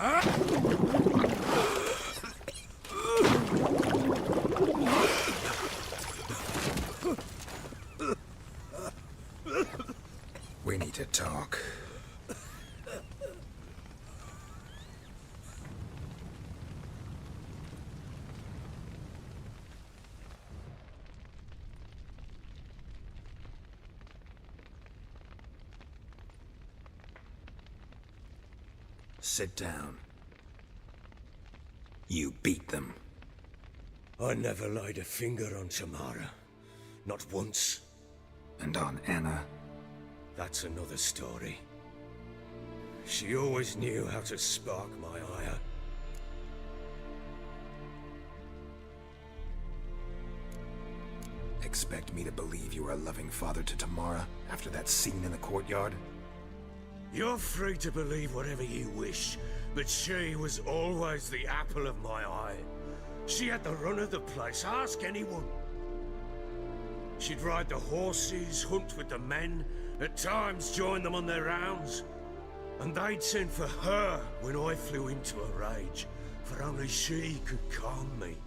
We need to talk. Sit down. You beat them. I never laid a finger on Tamara. Not once. And on Anna? That's another story. She always knew how to spark my ire. Expect me to believe you were a loving father to Tamara after that scene in the courtyard? You're free to believe whatever you wish, but she was always the apple of my eye. She had the run of the place, ask anyone. She'd ride the horses, hunt with the men, at times join them on their rounds. And they'd send for her when I flew into a rage, for only she could calm me.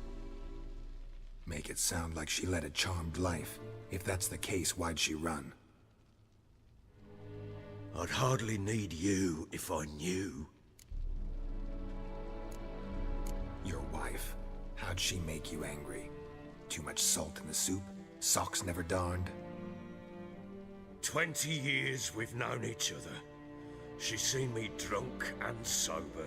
Make it sound like she led a charmed life. If that's the case, why'd she run? I'd hardly need you if I knew. Your wife. How'd she make you angry? Too much salt in the soup? Socks never darned? 20 years we've known each other. She's seen me drunk and sober.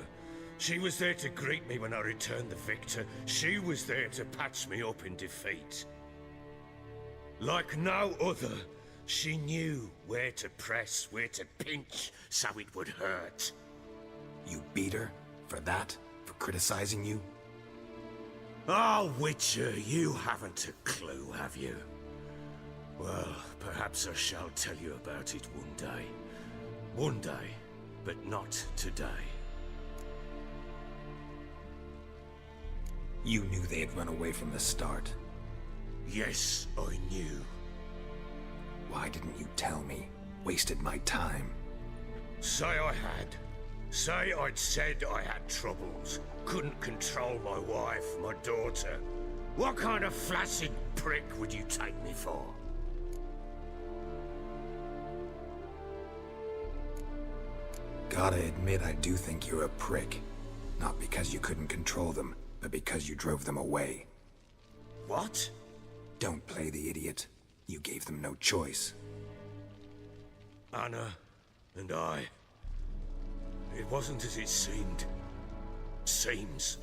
She was there to greet me when I returned the victor. She was there to patch me up in defeat. Like no other, she knew where to press, where to pinch, so it would hurt. You beat her? For that? For criticizing you? Oh, Witcher, you haven't a clue, have you? Well, perhaps I shall tell you about it one day. One day, but not today. You knew they had run away from the start. Yes, I knew. Why didn't you tell me? Wasted my time. Say I had. Say I'd said I had troubles. Couldn't control my wife, my daughter. What kind of flaccid prick would you take me for? Gotta admit, I do think you're a prick. Not because you couldn't control them, but because you drove them away. What? Don't play the idiot. You gave them no choice. Anna and I... It wasn't as it seemed. Seems.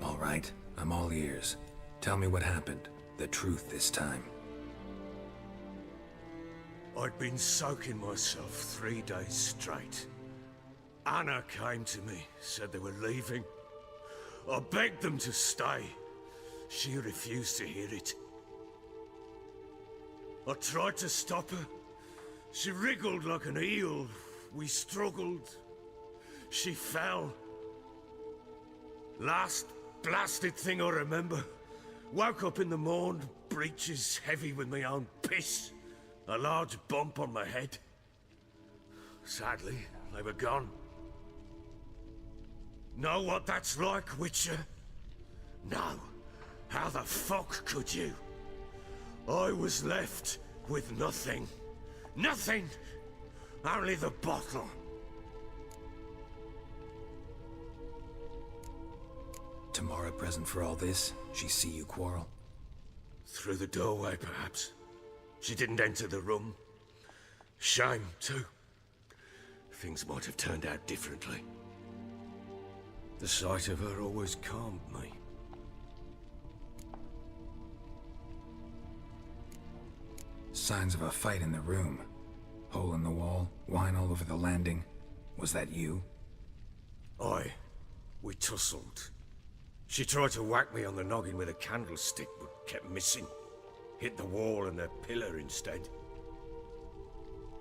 All right, I'm all ears. Tell me what happened. The truth this time. I'd been soaking myself 3 days straight. Anna came to me, said they were leaving. I begged them to stay. She refused to hear it. I tried to stop her. She wriggled like an eel. We struggled. She fell. Last blasted thing I remember. Woke up in the morn, breeches heavy with my own piss. A large bump on my head. Sadly, they were gone. Know what that's like, Witcher? No. How the fuck could you? I was left with nothing. Nothing! Only the bottle. Tamara present for all this? She see you quarrel? Through the doorway, perhaps. She didn't enter the room. Shame, too. Things might have turned out differently. The sight of her always calmed me. Signs of a fight in the room. Hole in the wall, wine all over the landing. Was that you? We tussled. She tried to whack me on the noggin with a candlestick, but kept missing. Hit the wall and the pillar instead.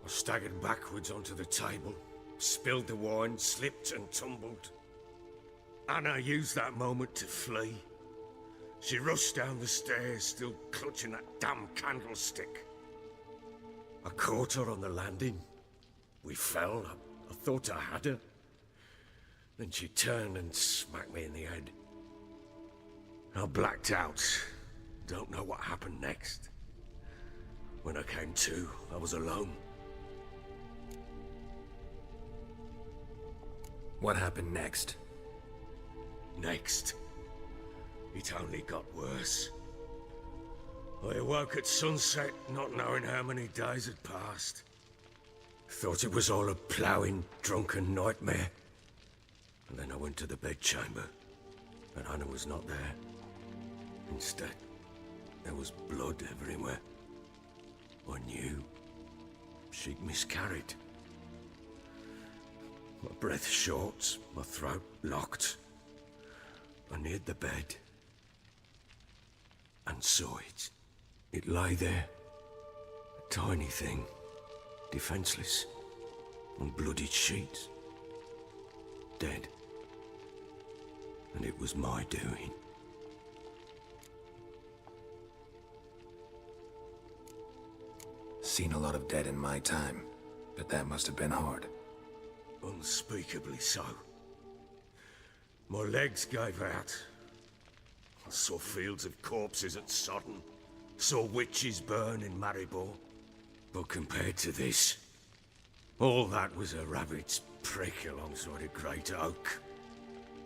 I staggered backwards onto the table, spilled the wine, slipped and tumbled. Anna used that moment to flee. She rushed down the stairs, still clutching that damn candlestick. I caught her on the landing, We fell. I thought I had her. Then she turned and smacked me in the head. I blacked out. Don't know what happened next. When I came to, I was alone. What happened next? Next, it only got worse. I awoke at sunset, not knowing how many days had passed. Thought it was all a ploughing, drunken nightmare. And then I went to the bedchamber, and Anna was not there. Instead, there was blood everywhere. I knew she'd miscarried. My breath short, my throat locked. I neared the bed and saw it. It lay there, a tiny thing, defenseless, on bloodied sheets, dead. And it was my doing. Seen a lot of dead in my time, but that must have been hard. Unspeakably so. My legs gave out. I saw fields of corpses at Sodden. Saw witches burn in Maribor. But compared to this, all that was a rabbit's prick alongside a great oak.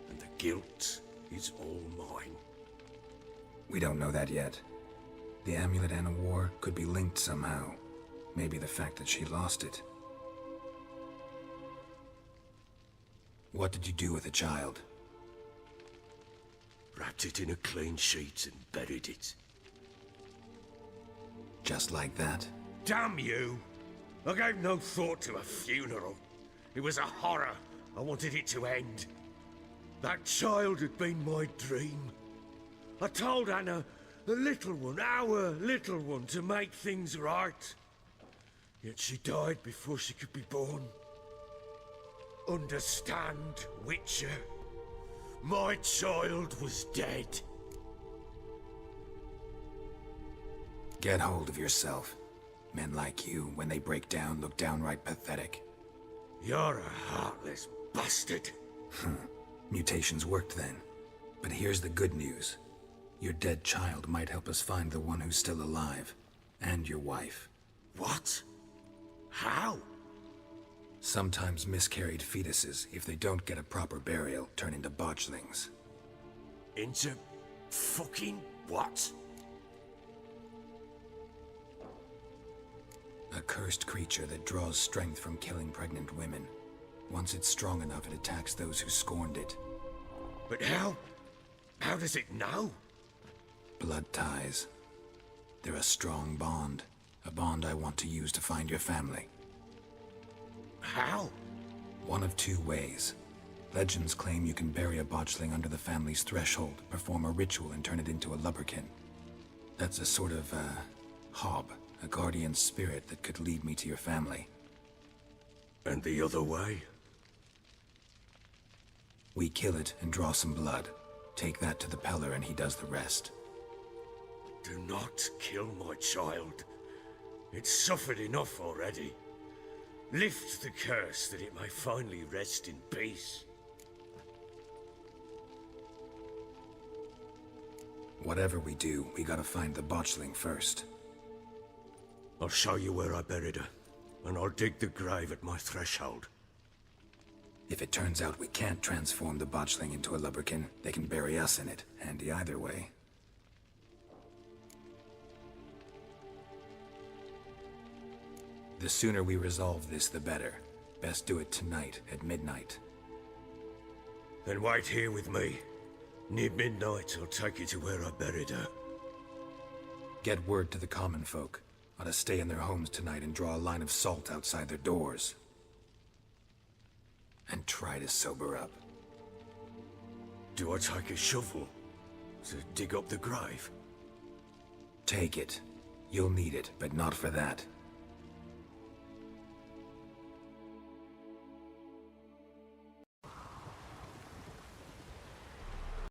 And the guilt is all mine. We don't know that yet. The amulet Anna wore could be linked somehow. Maybe the fact that she lost it. What did you do with the child? Wrapped it in a clean sheet and buried it. Just like that? Damn you! I gave no thought to a funeral. It was a horror. I wanted it to end. That child had been my dream. I told Anna, the little one, our little one, to make things right. Yet she died before she could be born. Understand, Witcher? My child was dead. Get hold of yourself. Men like you, when they break down, look downright pathetic. You're a heartless bastard. Mutations worked then. But here's the good news. Your dead child might help us find the one who's still alive. And your wife. What? How? Sometimes miscarried fetuses, if they don't get a proper burial, turn into botchlings. Into fucking what? A cursed creature that draws strength from killing pregnant women. Once it's strong enough, it attacks those who scorned it. But how? How does it know? Blood ties. They're a strong bond. A bond I want to use to find your family. How? One of two ways. Legends claim you can bury a botchling under the family's threshold, perform a ritual, and turn it into a lubberkin. That's a sort of, hob, a guardian spirit that could lead me to your family. And the other way? We kill it and draw some blood. Take that to the Peller and he does the rest. Do not kill my child. It's suffered enough already. Lift the curse that it may finally rest in peace. Whatever we do, we gotta find the botchling first. I'll show you where I buried her, and I'll dig the grave at my threshold. If it turns out we can't transform the botchling into a lubberkin, they can bury us in it. Handy either way. The sooner we resolve this, the better. Best do it tonight, at midnight. Then wait here with me. Near midnight, I'll take you to where I buried her. Get word to the common folk. Ought to stay in their homes tonight and draw a line of salt outside their doors. And try to sober up. Do I take a shovel to dig up the grave? Take it. You'll need it, but not for that.